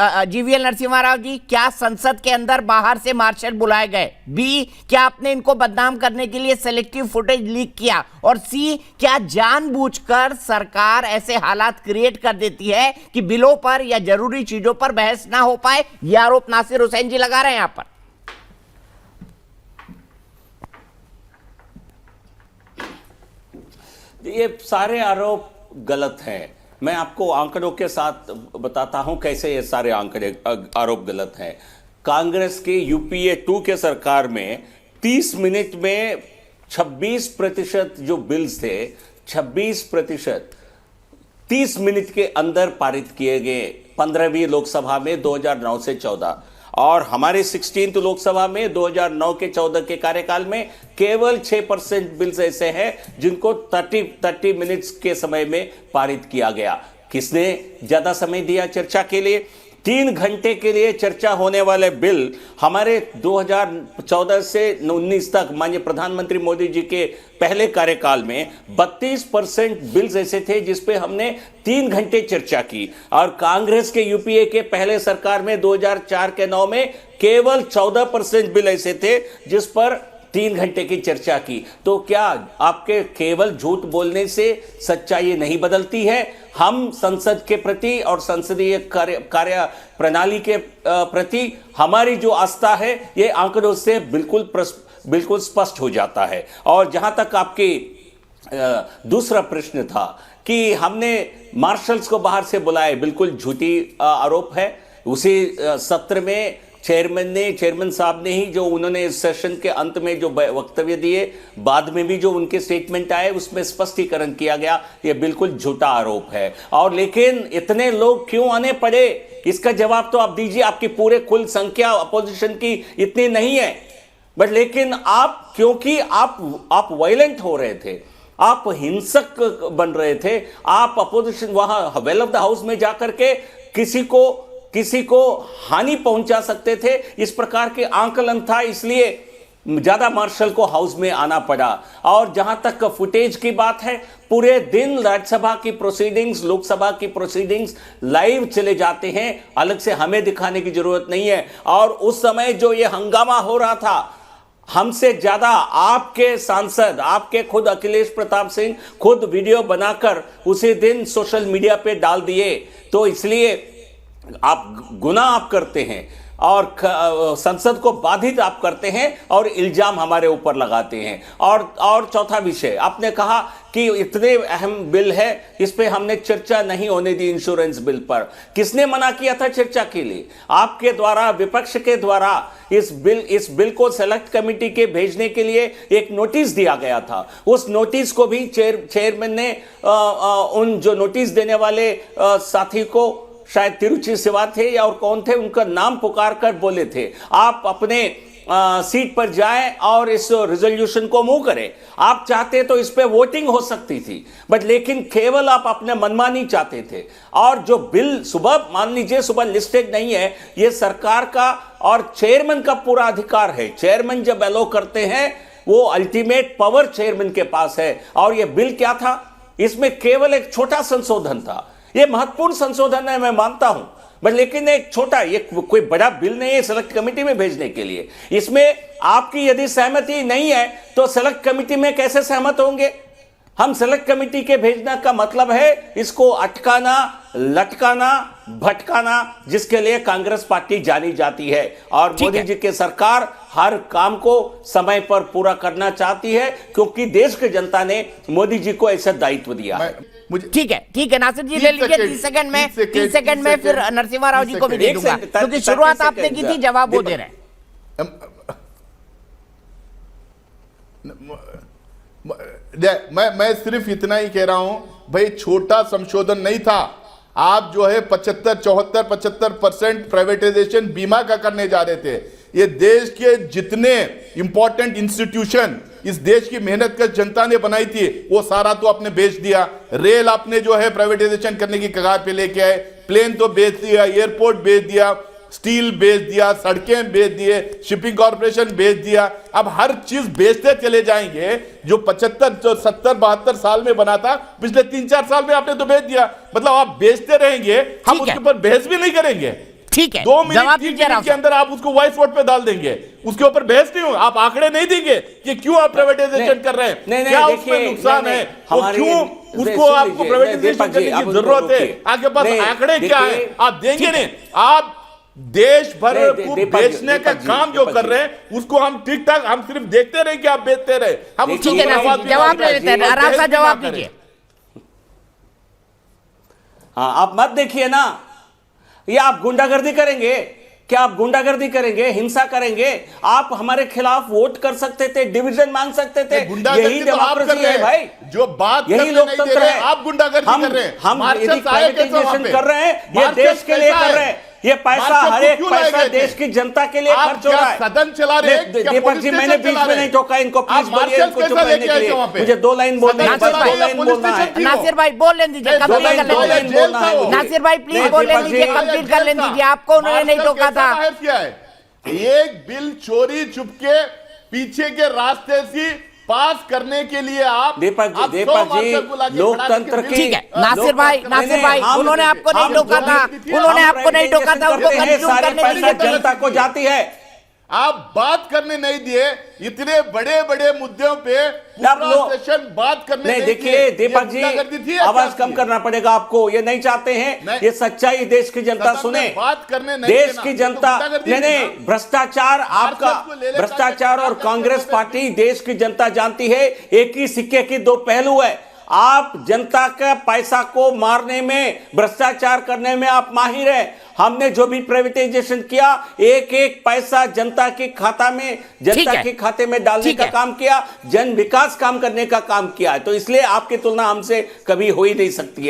GVL Narasimha Rao ji, क्या संसद के अंदर बाहर से मार्शल बुलाए गए? बी, क्या आपने इनको बदनाम करने के लिए सेलेक्टिव फुटेज लीक किया? और सी, क्या जानबूझकर सरकार ऐसे हालात क्रिएट कर देती है कि बिलों पर या जरूरी चीजों पर बहस ना हो पाए? यह आरोप नासिर हुसैन जी लगा रहे हैं यहां पर। ये सारे आरोप गलत हैं। मैं आपको आंकड़ों के साथ बताता हूं कैसे ये सारे आरोप गलत हैं। कांग्रेस के यूपीए 2 के सरकार में 30 मिनट में 26% जो बिल्स थे, 26% 30 मिनट के अंदर पारित किए गए 15वीं लोकसभा में 2009 से 14, और हमारे 16th लोकसभा में 2009 के 14 के कार्यकाल में केवल 6% बिल्स ऐसे हैं जिनको 30 मिनट्स के समय में पारित किया गया। किसने ज्यादा समय दिया चर्चा के लिए? 3 घंटे के लिए चर्चा होने वाले बिल हमारे 2014 से 19 तक माननीय प्रधानमंत्री मोदी जी के पहले कार्यकाल में 32% बिल्स ऐसे थे जिस पे हमने 3 घंटे चर्चा की, और कांग्रेस के यूपीए के पहले सरकार में 2004 के 9 में केवल 14% बिल ऐसे थे जिस पर 3 घंटे की चर्चा की। तो क्या आपके केवल झूठ बोलने से सच्चाई नहीं बदलती है? हम संसद के प्रति और संसदीय कार्य प्रणाली के प्रति हमारी जो आस्था है ये आंकड़ों से बिल्कुल स्पष्ट हो जाता है। और जहां तक आपके दूसरा प्रश्न था कि हमने मार्शल्स को बाहर से बुलाए, बिल्कुल झूठी आरोप है। उसी सत्र में चेयरमैन साहब ने ही जो उन्होंने इस सेशन के अंत में जो वक्तव्य दिए, बाद में भी जो उनके स्टेटमेंट आए उसमें स्पष्टीकरण किया गया, ये बिल्कुल झूठा आरोप है। और लेकिन इतने लोग क्यों आने पड़े, इसका जवाब तो आप दीजिए। आपकी पूरे कुल संख्या अपोजिशन की इतनी नहीं है, बट लेकिन आप, क्योंकि आप वायलेंट हो रहे थे, आप हिंसक बन रहे थे, आप अपोजिशन वहां वेल ऑफ द हाउस में जाकर के किसी को हानि पहुंचा सकते थे, इस प्रकार के आंकलन था, इसलिए ज्यादा मार्शल को हाउस में आना पड़ा। और जहां तक फुटेज की बात है, पूरे दिन राज्यसभा की प्रोसीडिंग्स, लोकसभा की प्रोसीडिंग्स लाइव चले जाते हैं, अलग से हमें दिखाने की जरूरत नहीं है। और उस समय जो ये हंगामा हो रहा था, हमसे ज्यादा आपके सांसद, आपके खुद अखिलेश प्रताप सिंह खुद वीडियो बनाकर उसी दिन सोशल मीडिया पे डाल दिए। तो इसलिए आप गुनाह करते हैं और संसद को बाधित आप करते हैं और इल्जाम हमारे ऊपर लगाते हैं। और चौथा विषय, आपने कहा कि इतने अहम बिल है, इस पे हमने चर्चा नहीं होने दी, इंश्योरेंस बिल पर। किसने मना किया था चर्चा के लिए? आपके द्वारा, विपक्ष के द्वारा इस बिल को सेलेक्ट कमेटी के भेजने के लिए एक नोटिस दिया गया था। उस नोटिस को भी चेयरमैन ने उन जो नोटिस देने वाले साथी को, शायद तिरुचि सिवा थे या और कौन थे, उनका नाम पुकार कर बोले थे आप अपने सीट पर जाएं और इस रिजोल्यूशन को मूव करें। आप चाहते तो इस पे वोटिंग हो सकती थी, बट लेकिन केवल आप अपने मनमानी चाहते थे। और जो बिल सुबह, मान लीजिए सुबह लिस्टेड नहीं है, ये सरकार का और चेयरमैन का पूरा अधिकार है। चेयरमैन जब एलो करते हैं, वो अल्टीमेट पावर चेयरमैन के पास है। और ये बिल क्या था? इसमें केवल एक छोटा संशोधन था। ये महत्वपूर्ण संशोधन है, मैं मानता हूं, बट लेकिन एक छोटा, ये कोई बड़ा बिल नहीं है सेलेक्ट कमेटी में भेजने के लिए। इसमें आपकी यदि सहमति नहीं है तो सेलेक्ट कमेटी में कैसे सहमत होंगे? हम सेलेक्ट कमेटी के भेजना का मतलब है इसको अटकाना, लटकाना, भटकाना, जिसके लिए कांग्रेस पार्टी जानी जाती है। और मोदी जी की सरकार हर काम को समय पर पूरा करना चाहती है, क्योंकि देश की जनता ने मोदी जी को ऐसा दायित्व दिया है। ठीक है नासिर जी, ले लीजिए 30 सेकंड में फिर नरसिम्हा राव जी को भी दे दूंगा, क्योंकि शुरुआत आपने की थी, जवाब वो दे रहे हैं। मैं सिर्फ इतना ही कह रहा हूं भाई, छोटा संशोधन नहीं था। आप जो है 75% प्राइवेटाइजेशन बीमा का करने जा रहे थे। ये देश के जितने इंपॉर्टेंट इंस्टीट्यूशन इस देश की मेहनत कर जनता ने बनाई थी, वो सारा तो आपने बेच दिया। रेल आपने जो है प्राइवेटाइजेशन करने की कगार पे लेके आए, प्लेन तो बेच दिया, एयरपोर्ट बेच दिया, स्टील बेच दिया, सड़कें बेच दिए, शिपिंग कॉर्पोरेशन बेच दिया। अब हर चीज बेचते चले जाएंगे। जो 70-72 साल में बना था, पिछले 3-4 साल में आपने तो बेच दिया। मतलब आप बेचते रहेंगे, हम उसके ऊपर बहस भी नहीं करेंगे। ठीक है, 2 मिनट जवाब 3 दीजिए राव मिनट के अंदर आप उसको वॉइस वोट पे डाल देंगे, उसके ऊपर बहस नहीं होगा। आप आंकड़े नहीं देंगे कि क्यों आप प्राइवेटाइजेशन कर रहे हैं, नहीं, क्या देखिए, उसमें नुकसान नहीं, है, नहीं, वो क्यों उसको सुन आपको लीजिए, प्राइवेटाइजेशन दीपक जी, करने आप की उनको जरूरत है। रोकिए। आपके पास नहीं, आंकड़े क्या है, देखिए, आप देंगे नहीं। आप देश भर नहीं, को दीपक जी, बेचने का दीपक जी, काम जो दीपक कर जी। रहे हैं उसको हम ठीक ठाक, हम सिर्फ देखते रहे कि आप बेचते रहे, हम उसके ठीक है ऊपर नासिर आवाज जी, भी जवाब नहीं ले उठाएंगे। लेते हैं, आराम से बहस भी ना जवाब करें। दीजिए। हाँ, आप मत देखिए ना, ये आप गुंडागर्दी करेंगे क्या? आप गुंडागर्दी करेंगे, हिंसा करेंगे? आप हमारे खिलाफ वोट कर सकते थे, डिवीजन मांग सकते थे। गुंडागर्दी यही तो आप कर डेमोक्रेसी रहे है हैं भाई, जो बात यही करने नहीं दे लोकतंत्र रहे है। हैं, आप गुंडागर्दी कर रहे हैं। हम मार्शल्स यदि आए कैसे वहां प्राइवेटाइजेशन पे? कर रहे हैं, ये मार्शल्स देश के लिए कैसे कर आए? रहे हैं। ये पैसा, मार्शल हर को एक क्यों लाए पैसा गए थे? देश की जनता के लिए आप खर्च हो क्या रहा है। सदन चला रहे हैं? नहीं, क्या दीपक पुलिस जी, स्टेशन मैंने बीच चला में रहे नहीं हैं? टोका इनको, आप प्लीज बोलिए मार्शल्स इनको कैसे चुप रहने लेके के आए लिए। थे वहां पे? मुझे 2 लाइन बोलनी है, सदन बस चला 2 रहे लाइन हैं, पुलिस बोलना है। स्टेशन नासिर भाई बोलने दीजिए, नहीं, कंप्लीट कर दो लेने लाइन दीजिए। बोलना है। नासिर भाई प्लीज नहीं, बोलने दीपक दीजिए, जी, कंप्लीट कर लेने दीजिए। आपको उन्होंने नहीं मार्शल टोका कैसे था। बाहर किया है? एक बिल चोरी चुपके पीछे के रास्ते से पास करने के लिए आप दीपक जी, आप 100 दीपक मार्शल बुला जी, के लोकतंत्र खड़ा की ठीक है, नासिर भाई, नासिर भाई, हम- उन्होंने आपको नहीं हम टोका था, जो- उन्होंने हम आपको नहीं टोका था, उनको करते हैं, कंफ्यूज सारे करने पैसे दीजिए। जनता को जाती है। आप बात करने नहीं दिए, इतने बड़े बड़े मुद्दों पे आप पूरा लोग- सेशन बात करने नहीं, नहीं देखिए दिए। दीपक ये गुंडागर्दी थी जी, या आवाज क्या कम थी? करना पड़ेगा आपको, ये नहीं चाहते हैं, नहीं। ये सच्चाई देश की जनता सदन सुने। में बात करने नहीं देश देना, की ये तो जनता, गुंडागर्दी नहीं थी नहीं, ना। भ्रष्टाचार आपका, को ले लेकर भ्रष्टाचार और के कांग्रेस करते पार्टी देश की जनता जानती है, एक ही सिक्के की 2 पहलू है। आप जनता का पैसा को मारने में, भ्रष्टाचार करने में आप माहिर हैं। हमने जो भी प्राइवेटाइजेशन किया, एक एक पैसा जनता के खाता में, ठीक जनता है। के खाते में डालने ठीक का है। काम किया, जन विकास काम करने का काम किया है। तो इसलिए आपकी तुलना हमसे कभी हो ही नहीं सकती है।